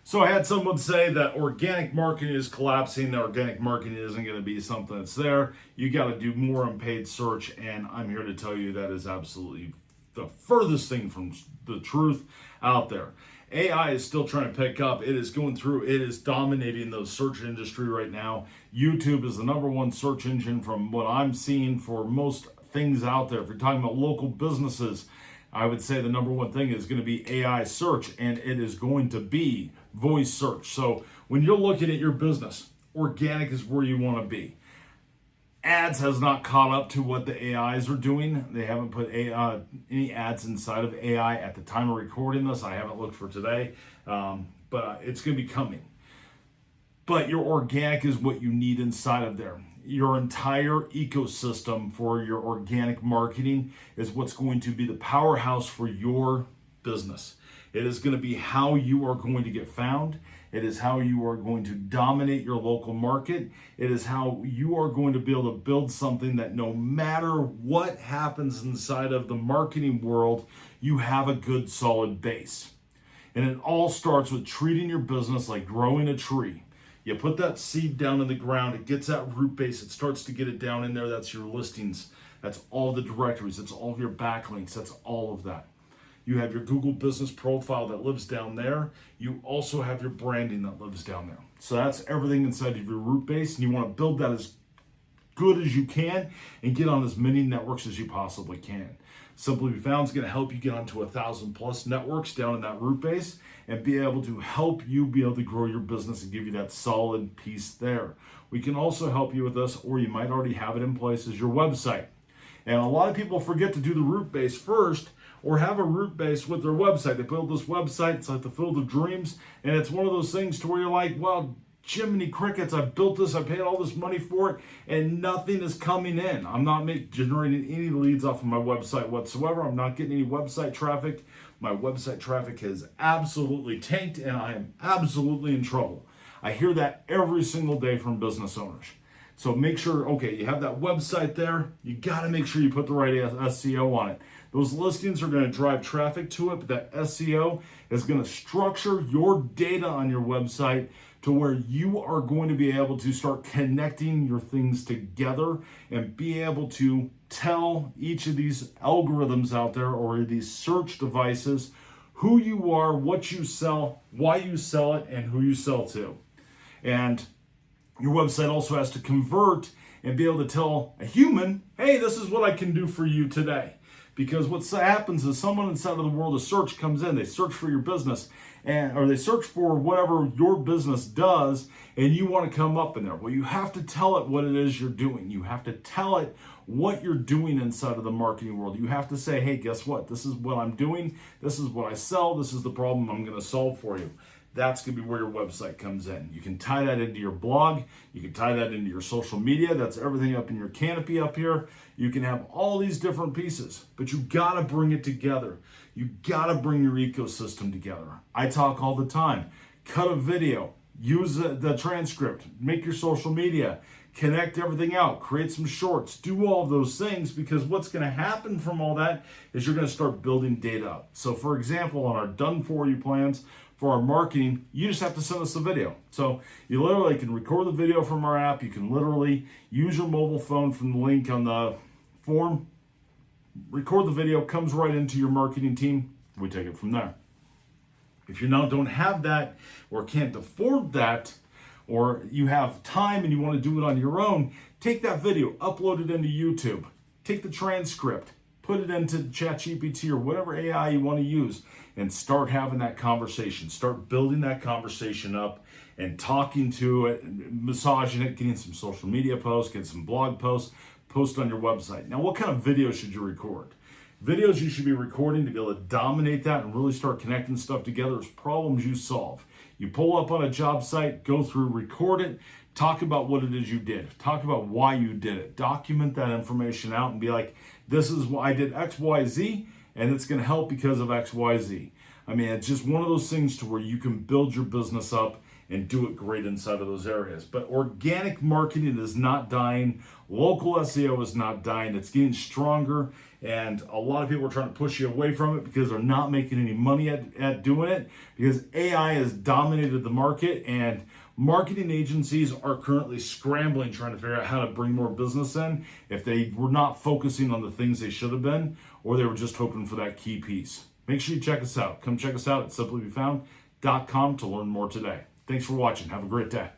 So I had someone say that organic marketing is collapsing, that organic marketing isn't going to be something that's there. You got to do more on paid search, and I'm here to tell you that is absolutely the furthest thing from the truth out there. AI is still trying to pick up. It is going through, it is dominating the search industry right now. YouTube is the number one search engine from what I'm seeing for most things out there. If you're talking about local businesses, I would say the number one thing is going to be AI search, and it is going to be voice search. So when you're looking at your business, organic is where you want to be. Ads has not caught up to what the AIs are doing. They haven't put any ads inside of AI at the time of recording this. I haven't looked for today, but it's going to be coming. But your organic is what you need inside of there. Your entire ecosystem for your organic marketing is what's going to be the powerhouse for your business. It is going to be how you are going to get found. It is how you are going to dominate your local market. It is how you are going to be able to build something that no matter what happens inside of the marketing world, you have a good solid base. And it all starts with treating your business like growing a tree. You put that seed down in the ground, it gets that root base, it starts to get it down in there. That's your listings, that's all the directories, that's all of your backlinks, that's all of that. You have your Google business profile that lives down there. You also have your branding that lives down there. So that's everything inside of your root base, and you want to build that as good as you can and get on as many networks as you possibly can. Simply Be Found is going to help you get onto 1,000+ networks down in that root base and be able to help you be able to grow your business and give you that solid piece there. We can also help you with this, or you might already have it in place, as your website. And a lot of people forget to do the root base first, or have a root base with their website. They build this website, it's like the Field of Dreams, and it's one of those things to where you're like, well, Jiminy Crickets, I built this, I paid all this money for it, and nothing is coming in. I'm not generating any leads off of my website whatsoever. I'm not getting any website traffic. My website traffic has absolutely tanked, and I am absolutely in trouble. I hear that every single day from business owners. So make sure, okay, you have that website there. You got to make sure you put the right SEO on it. Those listings are going to drive traffic to it, but that SEO is going to structure your data on your website to where you are going to be able to start connecting your things together and be able to tell each of these algorithms out there or these search devices who you are, what you sell, why you sell it, and who you sell to. And your website also has to convert and be able to tell a human, hey, this is what I can do for you today. Because what happens is someone inside of the world of search comes in, they search for your business, or they search for whatever your business does, and you want to come up in there. Well, you have to tell it what it is you're doing. You have to tell it what you're doing inside of the marketing world. You have to say, hey, guess what? This is what I'm doing. This is what I sell. This is the problem I'm going to solve for you. That's going to be where your website comes in. You can tie that into your blog. You can tie that into your social media. That's everything up in your canopy up here. You can have all these different pieces, but you got to bring it together. You got to bring your ecosystem together. I talk all the time. Cut a video. Use the transcript. Make your social media. Connect everything out. Create some shorts. Do all of those things, because what's going to happen from all that is you're going to start building data up. So, for example, on our done-for-you plans, for our marketing, you just have to send us a video. So you literally can record the video from our app. You can literally use your mobile phone from the link on the form, record the video, comes right into your marketing team. We take it from there. If you now don't have that or can't afford that, or you have time and you want to do it on your own, take that video, upload it into YouTube, take the transcript, put it into ChatGPT or whatever AI you want to use, and start having that conversation. Start building that conversation up and talking to it, massaging it, getting some social media posts, get some blog posts, post on your website. Now, what kind of video should you record? Videos you should be recording to be able to dominate that and really start connecting stuff together is problems you solve. You pull up on a job site, go through, record it, talk about what it is you did, talk about why you did it, document that information out and be like, this is why I did X, Y, Z, and it's going to help because of X, Y, Z. I mean, it's just one of those things to where you can build your business up and do it great inside of those areas. But organic marketing is not dying. Local SEO is not dying. It's getting stronger. And a lot of people are trying to push you away from it because they're not making any money at doing it, because AI has dominated the market, and marketing agencies are currently scrambling trying to figure out how to bring more business in if they were not focusing on the things they should have been, or they were just hoping for that key piece. Make sure you check us out. Come check us out at simplybefound.com to learn more today. Thanks for watching. Have a great day.